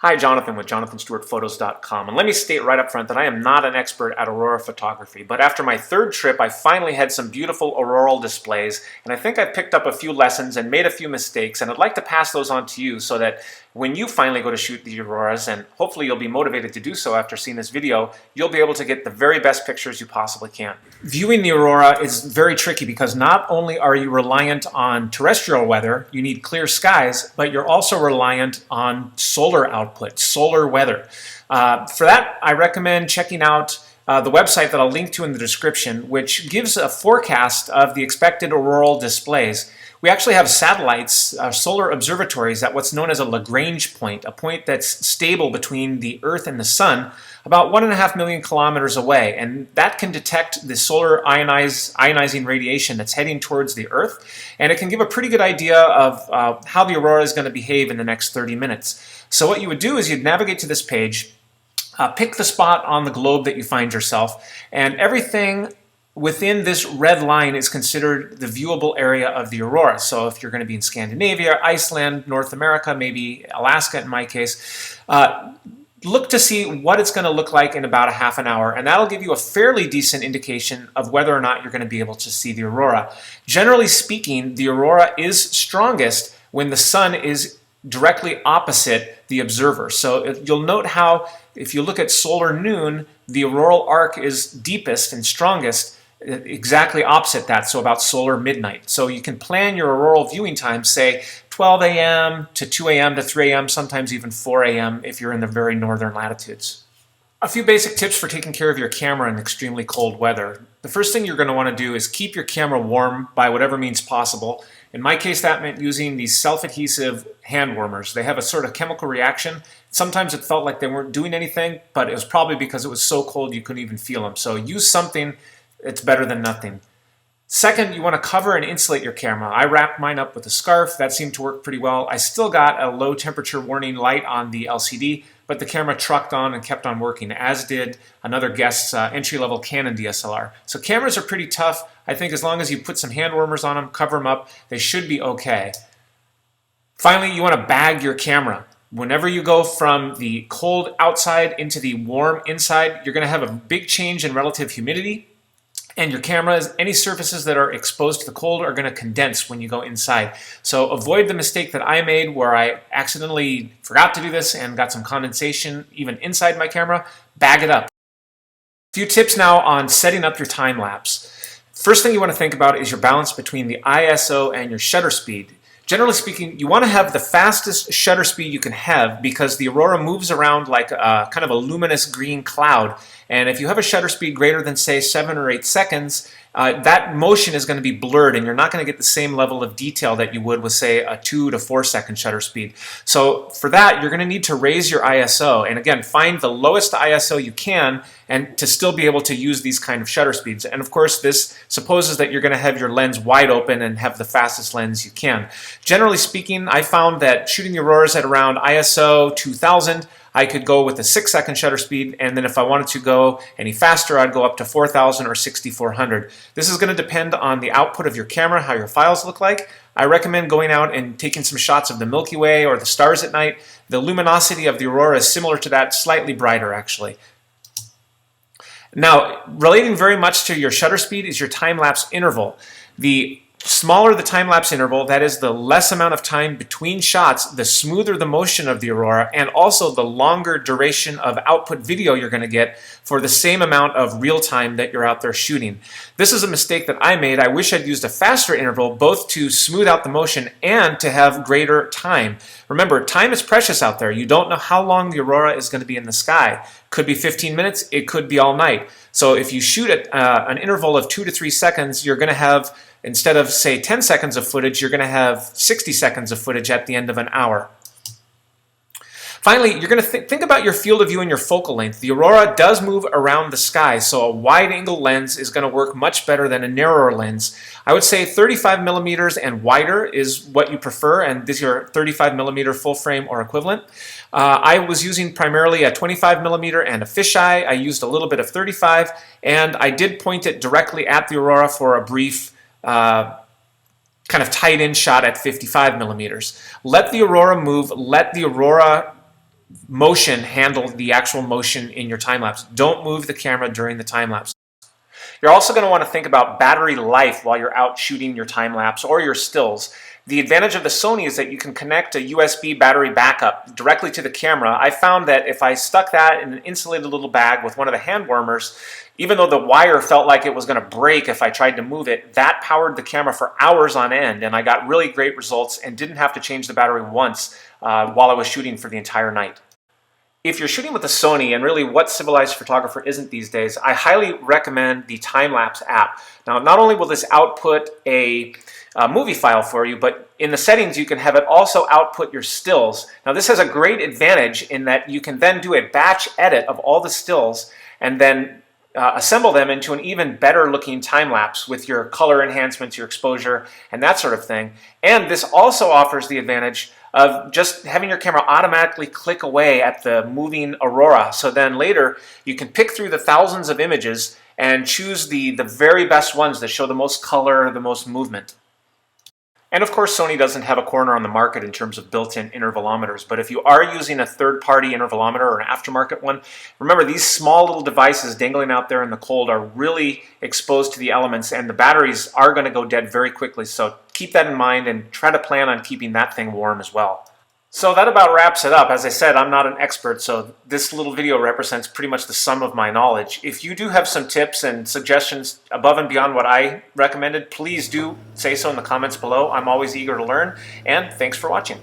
Hi, Jonathan with JonathanStewartPhotos.com, and let me state right up front that I am not an expert at aurora photography, but after my third trip I finally had some beautiful auroral displays, and I think I picked up a few lessons and made a few mistakes, and I'd like to pass those on to you so that when you finally go to shoot the auroras, and hopefully you'll be motivated to do so after seeing this video, you'll be able to get the very best pictures you possibly can. Viewing the aurora is very tricky because not only are you reliant on terrestrial weather, you need clear skies, but you're also reliant on solar output, solar weather. For that, I recommend checking out the website that I'll link to in the description, which gives a forecast of the expected auroral displays. We actually have satellites, solar observatories at what's known as a Lagrange point, a point that's stable between the Earth and the Sun, about 1.5 million kilometers away, and that can detect the solar ionizing radiation that's heading towards the Earth, and it can give a pretty good idea of how the aurora is going to behave in the next 30 minutes. So what you would do is you'd navigate to this page, pick the spot on the globe that you find yourself, and everything within this red line is considered the viewable area of the aurora. So if you're going to be in Scandinavia, Iceland, North America, maybe Alaska in my case, look to see what it's going to look like in about a half an hour, and that'll give you a fairly decent indication of whether or not you're going to be able to see the aurora. Generally speaking, the aurora is strongest when the sun is directly opposite the observer. So you'll note how if you look at solar noon, the auroral arc is deepest and strongest exactly opposite that, so about solar midnight. So you can plan your auroral viewing time, say 12 a.m. to 2 a.m. to 3 a.m., sometimes even 4 a.m. if you're in the very northern latitudes. A few basic tips for taking care of your camera in extremely cold weather. The first thing you're going to want to do is keep your camera warm by whatever means possible. In my case, that meant using these self-adhesive hand warmers. They have a sort of chemical reaction. Sometimes it felt like they weren't doing anything, but it was probably because it was so cold you couldn't even feel them. So use something. It's better than nothing. Second, you want to cover and insulate your camera. I wrapped mine up with a scarf. That seemed to work pretty well. I still got a low temperature warning light on the LCD, but the camera trucked on and kept on working, as did another guest's entry-level Canon DSLR. So cameras are pretty tough. I think as long as you put some hand warmers on them, cover them up, they should be okay. Finally, you want to bag your camera. Whenever you go from the cold outside into the warm inside, you're going to have a big change in relative humidity. And your cameras, any surfaces that are exposed to the cold are going to condense when you go inside. So avoid the mistake that I made where I accidentally forgot to do this and got some condensation even inside my camera. Bag it up. A few tips now on setting up your time lapse. First thing you want to think about is your balance between the ISO and your shutter speed. Generally speaking, you want to have the fastest shutter speed you can have because the aurora moves around like a kind of a luminous green cloud. And if you have a shutter speed greater than, say, 7 or 8 seconds, that motion is going to be blurred and you're not going to get the same level of detail that you would with, say, a 2 to 4 second shutter speed. So for that, you're going to need to raise your ISO. And again, find the lowest ISO you can and to still be able to use these kind of shutter speeds. And of course, this supposes that you're going to have your lens wide open and have the fastest lens you can. Generally speaking, I found that shooting the auroras at around ISO 2000, I could go with a 6-second shutter speed, and then if I wanted to go any faster, I'd go up to 4000 or 6400. This is going to depend on the output of your camera, how your files look like. I recommend going out and taking some shots of the Milky Way or the stars at night. The luminosity of the aurora is similar to that, slightly brighter actually. Now, relating very much to your shutter speed is your time-lapse interval. The smaller the time-lapse interval, that is the less amount of time between shots, the smoother the motion of the aurora, and also the longer duration of output video you're going to get for the same amount of real time that you're out there shooting. This is a mistake that I made. I wish I'd used a faster interval both to smooth out the motion and to have greater time. Remember, time is precious out there. You don't know how long the aurora is going to be in the sky. Could be 15 minutes, it could be all night. So if you shoot at an interval of 2 to 3 seconds, you're going to have, instead of, say, 10 seconds of footage, you're going to have 60 seconds of footage at the end of an hour. Finally, you're going to think about your field of view and your focal length. The aurora does move around the sky, so a wide-angle lens is going to work much better than a narrower lens. I would say 35 millimeters and wider is what you prefer, and this is your 35 millimeter full frame or equivalent. I was using primarily a 25 millimeter and a fisheye. I used a little bit of 35, and I did point it directly at the aurora for a brief kind of tight in shot at 55 millimeters. Let the aurora move, let the aurora motion handle the actual motion in your time lapse. Don't move the camera during the time lapse. You're also going to want to think about battery life while you're out shooting your time lapse or your stills. The advantage of the Sony is that you can connect a USB battery backup directly to the camera. I found that if I stuck that in an insulated little bag with one of the hand warmers, even though the wire felt like it was going to break if I tried to move it, that powered the camera for hours on end, and I got really great results and didn't have to change the battery once while I was shooting for the entire night. If you're shooting with a Sony, and really what civilized photographer isn't these days, I highly recommend the Timelapse app. Now, not only will this output a movie file for you, but in the settings you can have it also output your stills. Now, this has a great advantage in that you can then do a batch edit of all the stills and then assemble them into an even better looking time lapse with your color enhancements, your exposure, and that sort of thing. And this also offers the advantage of just having your camera automatically click away at the moving Aurora. So then later you can pick through the thousands of images and choose the very best ones that show the most color, the most movement. And of course, Sony doesn't have a corner on the market in terms of built-in intervalometers, but if you are using a third-party intervalometer or an aftermarket one, remember these small little devices dangling out there in the cold are really exposed to the elements, and the batteries are going to go dead very quickly, so keep that in mind and try to plan on keeping that thing warm as well. So that about wraps it up. As I said, I'm not an expert, so this little video represents pretty much the sum of my knowledge. If you do have some tips and suggestions above and beyond what I recommended, please do say so in the comments below. I'm always eager to learn, and thanks for watching.